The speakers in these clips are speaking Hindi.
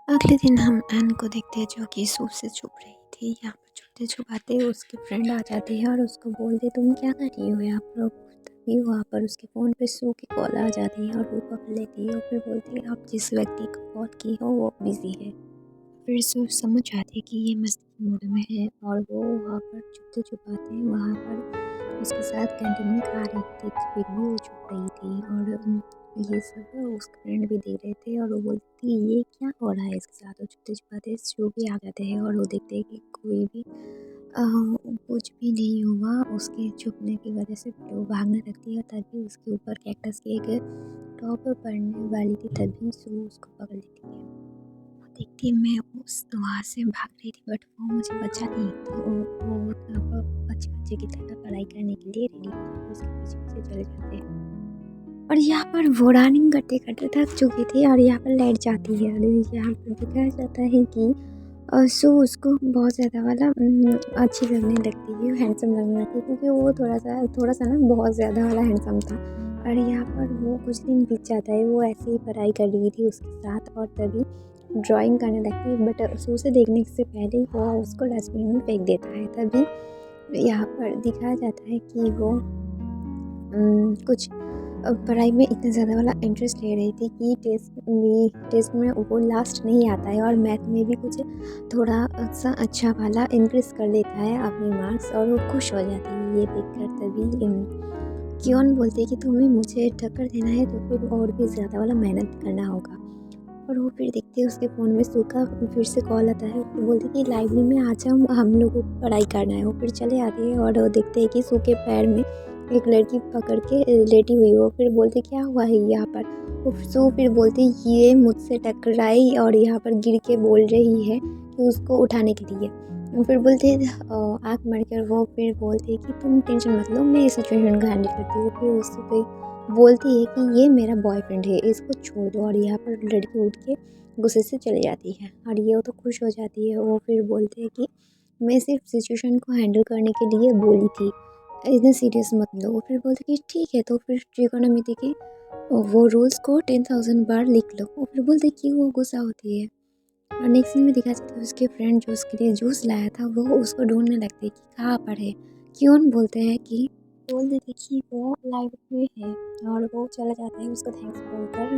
अगले दिन हम एन को देखते हैं जो कि सूप से छुप रही थी। यहाँ पर छुपते छुपाते उसके फ्रेंड आ जाते हैं और उसको बोलते तुम क्या कर रही हो यहाँ पर। तभी वहाँ पर उसके फ़ोन पे सू की कॉल आ जाती है और वो पकड़ लेती है और फिर बोलती है आप जिस व्यक्ति को कॉल की हो वो बिज़ी है। फिर सू समझ जाती है कि ये मस्ती मूड में है और वो वहाँ पर छुपते छुपाते वहाँ पर उसके साथ कैंटीन में खा रही थी, फिर भी वो छुप रही थी और ये सब उसके फ्रेंड भी देख रहे थे और वो बोलती थी ये क्या हो रहा है इसके साथ। और छुपते-छुपाते जो भी आ जाते हैं और वो देखते हैं कि कोई भी कुछ भी नहीं हुआ उसके छुपने की वजह से। फिर वो भागने लगती है और तभी उसके ऊपर कैक्टस की एक टॉप पड़ने वाली थी, तभी सू उसको पकड़ लेती है। और देखती है मैं उस वहाँ से भाग रही थी बट वो मुझे बचा नहीं, तो वो बच्चे की तरह पढ़ाई करने के लिए रेडी होकर उसके पीछे-पीछे चले जाते हैं। और यहाँ पर वो रनिंग करते-करते थक चुकी थी और यहाँ पर लाइट जाती है और यहाँ पर दिखाया जाता है कि सो उसको बहुत ज़्यादा अच्छी लगने लगती है, हैंडसम लगने लगती है क्योंकि वो थोड़ा सा ना बहुत ज़्यादा वाला हैंडसम था। और यहाँ पर वो कुछ दिन बीत जाता है, वो ऐसे ही पढ़ाई कर रही थी उसके साथ और तभी ड्राइंग करने लगती है बट सो उसे देखने से पहले ही वो उसको डस्टबिन में फेंक देता है। तभी यहाँ पर दिखाया जाता है कि वो कुछ पढ़ाई में इतना ज़्यादा वाला इंटरेस्ट ले रही थी कि टेस्ट में वो लास्ट नहीं आता है और मैथ में भी कुछ थोड़ा सा अच्छा वाला इंक्रीज़ कर लेता है अपने मार्क्स और वो खुश हो जाती है ये देखकर। तभी कियोन बोलते हैं कि तुम्हें मुझे टक्कर देना है तो फिर और भी ज़्यादा वाला मेहनत करना होगा। और वो फिर देखते हैं उसके फ़ोन में सू का फिर से कॉल आता है। वो बोलती है कि लाइब्रेरी में आ जाओ, हम लोगों को पढ़ाई करना है। वो फिर चले आते हैं और वो देखते हैं कि सू के पैर में एक लड़की पकड़ के लेटी हुई हो। फिर बोलते क्या हुआ है यहाँ पर। वो सू फिर बोलती ये मुझसे टकराई और यहाँ पर गिर के बोल रही है कि उसको उठाने के लिए। वो फिर बोलते आँख मार कर वो फिर बोलते कि तुम टेंशन मत लो, मैं इस सिचुएशन को हैंडल करती हूँ। फिर उससे बोलती है कि ये मेरा बॉयफ्रेंड है, इसको छोड़ दो। और यहाँ पर लड़की उठ के गुस्से से चली जाती है और ये तो खुश हो जाती है। वो फिर बोलते हैं कि मैं सिर्फ सिचुएशन को हैंडल करने के लिए बोली थी, इतना सीरियस मत लो। वो फिर बोलते कि ठीक है, तो फिर ट्रिगोनोमेट्री के वो रूल्स को 10,000 बार लिख लो। वो फिर बोलते कि वो गुस्सा होती है। और नेक्स्ट सीन में दिखा जाता है उसके फ्रेंड जो उसके लिए जूस लाया था वो उसको ढूंढने लगते हैं कि कहाँ पर है। क्यों बोलते हैं कि बोल देते कि वो लाइब्रेरी में है और वो चला जाता है उसको थैंक्स बोलकर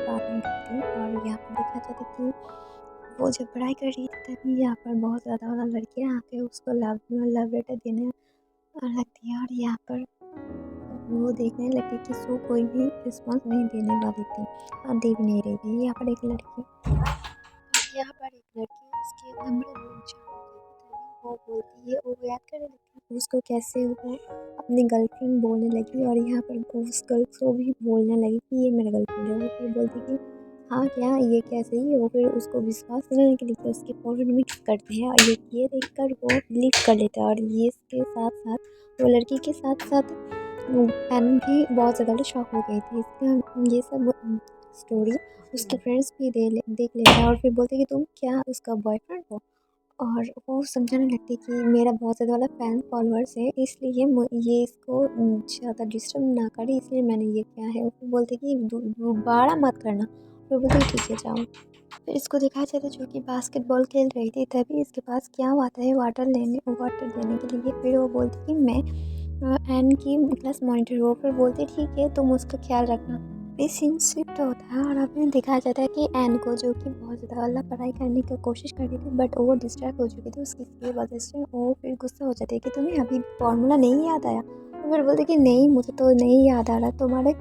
बात नहीं करती। और यहाँ पर देखा जाता है कि वो जब पढ़ाई कर रही थी तभी यहाँ पर बहुत ज़्यादा वाला लड़कियाँ आके उसको लव लेटर देने लगती है। और यहाँ पर वो देखने लगी कि सो कोई भी रिस्पॉन्स नहीं देने वाली थी और दे भी नहीं रही थी। यहाँ पर एक लड़की उसके नंबर पूछा, वो बोलती है, वो याद करने लगती है उसको कैसे वो अपनी गर्लफ्रेंड बोलने लगी। और यहाँ पर उस गर्ल को भी बोलने लगी कि ये मेरा गर्लफ्रेंड है। वो फिर बोलती कि हाँ क्या, ये कैसे ही। वो फिर उसको विश्वास दिलाने के लिए उसके फोटो भी करते हैं और ये देखकर वो बिलीव कर लेता है। और ये इसके साथ साथ वो लड़की के साथ साथ एन भी बहुत ज़्यादा शॉक हो गई थी। इसका ये सब स्टोरी उसके फ्रेंड्स भी देख लेते हैं और फिर बोलते हैं कि तुम क्या उसका बॉयफ्रेंड हो। और वो समझाने लगती है कि मेरा बहुत ज़्यादा वाला फैन फॉलोअर्स है, इसलिए ये इसको ज़्यादा डिस्टर्ब ना करे, इसलिए मैंने ये किया है। वो फिर बोलते कि दोबारा मत करना। फिर बोलते ठीक है जाओ। फिर इसको दिखाया जाता है जो कि बास्केटबॉल खेल रही थी, तभी इसके पास क्या आता है वाटर देने के लिए। फिर वो बोलती कि मैं एन की क्लास मॉनिटर हो। फिर बोलती ठीक है तुम उसका ख्याल रखना। ये सीन शिफ्ट होता है और अब दिखाया जाता है कि एन को जो कि बहुत ज़्यादा वाला पढ़ाई करने की कोशिश कर रही थी बट वो डिस्ट्रैक्ट हो चुकी थी उसकी वजह से। वो फिर गुस्सा हो जाती है कि तुम्हें अभी फॉर्मूला नहीं याद आया। तो फिर बोलती कि नहीं मुझे तो नहीं याद आ रहा, तुम्हारे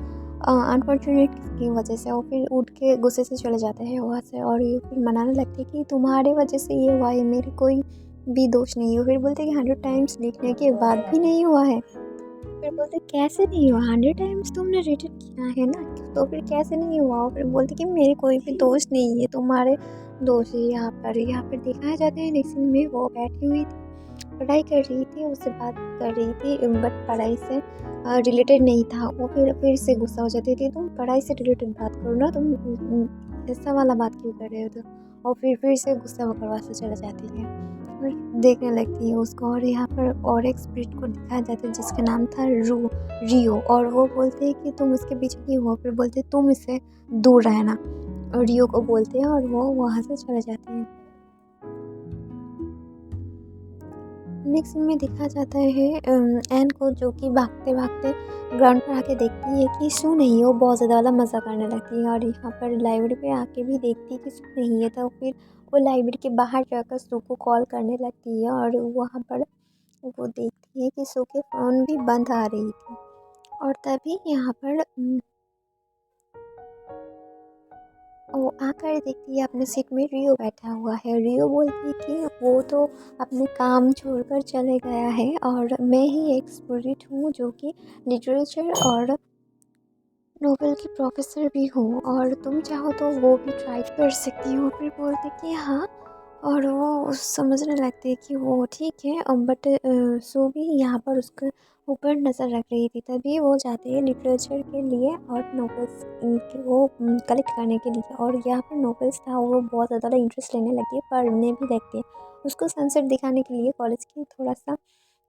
अनफॉर्चुनेट की वजह से। वो फिर उठ के गुस्से से चले जाते हैं वहाँ से और ये फिर मनाने लगते हैं कि तुम्हारे वजह से ये हुआ है, मेरी कोई भी दोष नहीं है। फिर बोलते कि 100 टाइम्स लिखने के बाद भी नहीं हुआ है। फिर बोलते कैसे नहीं हुआ, 100 टाइम्स तुमने रिटन किया है ना, तो फिर कैसे नहीं हुआ। फिर बोलते कि मेरे कोई भी दोस्त नहीं है, तुम्हारे दोस्त है। यहाँ पर दिखाया जाता है नेक्स्ट सीन में वो बैठी हुई थी, पढ़ाई कर रही थी, उससे बात कर रही थी बट पढ़ाई से रिलेटेड नहीं था। वो फिर से गुस्सा हो जाती थी, तुम पढ़ाई से रिलेटेड बात करो ना, तुम ऐसा वाला बात क्यों कर रहे हो। तो और फिर से गुस्सा होकर वहाँ से चला जाती है और देखने लगती है उसको। और यहाँ पर और एक स्पिरिट को दिखाया जाता है जिसका नाम था रियो। और वो बोलते हैं कि तुम इसके पीछे क्यों हो। फिर बोलते तुम इससे दूर रहना। रियो को बोलते हैं और वो वहाँ से चले जाते हैं। नेक्स्ट सीन में दिखा जाता है एन को, जो कि भागते भागते ग्राउंड पर आके देखती है कि सू नहीं है। वो बहुत ज़्यादा वाला मज़ा करने लगती है और यहाँ पर लाइब्रेरी पे आके भी देखती है कि सू नहीं है। तो फिर वो लाइब्रेरी के बाहर जाकर सू को कॉल करने लगती है और वहाँ पर वो देखती है कि सू के फ़ोन भी बंद आ रही थी। और तभी यहाँ पर वो आकर देखती है अपने सीट में रियो बैठा हुआ है। रियो बोलती है कि वो तो अपने काम छोड़कर चले गया है और मैं ही एक स्टूडेंट हूँ जो कि लिटरेचर और नोवेल की प्रोफेसर भी हूँ, और तुम चाहो तो वो भी ट्राई कर सकती हो। फिर बोलती कि हाँ, और वो समझने लगती है कि वो ठीक है। बट सो भी यहाँ पर उसके ऊपर नज़र रख रही थी। तभी वो जाती है लिटरेचर के लिए और नोवेल्स के वो कलेक्ट करने के लिए। और यहाँ पर नोवेल्स था, वो बहुत ज़्यादा इंटरेस्ट लेने लगती है, पढ़ने भी लगती है। उसको सनसेट दिखाने के लिए कॉलेज की थोड़ा सा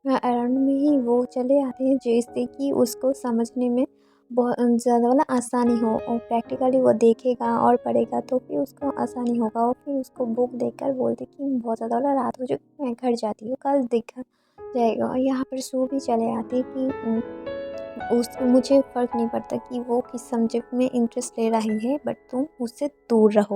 अराउंड में ही वो चले आते हैं, जिससे कि उसको समझने में बहुत ज़्यादा वाला आसानी हो। और प्रैक्टिकली वो देखेगा और पढ़ेगा तो फिर उसको आसानी होगा। और फिर उसको बुक देखकर बोलते कि बहुत ज़्यादा वाला रात हो चुकी, मैं घर जाती हूँ, कल देखा जाएगा। और यहाँ पर सू भी चले आते कि उस मुझे फ़र्क नहीं पड़ता कि वो किस सब्जेक्ट में इंटरेस्ट ले रही है, बट तुम उससे दूर रहो।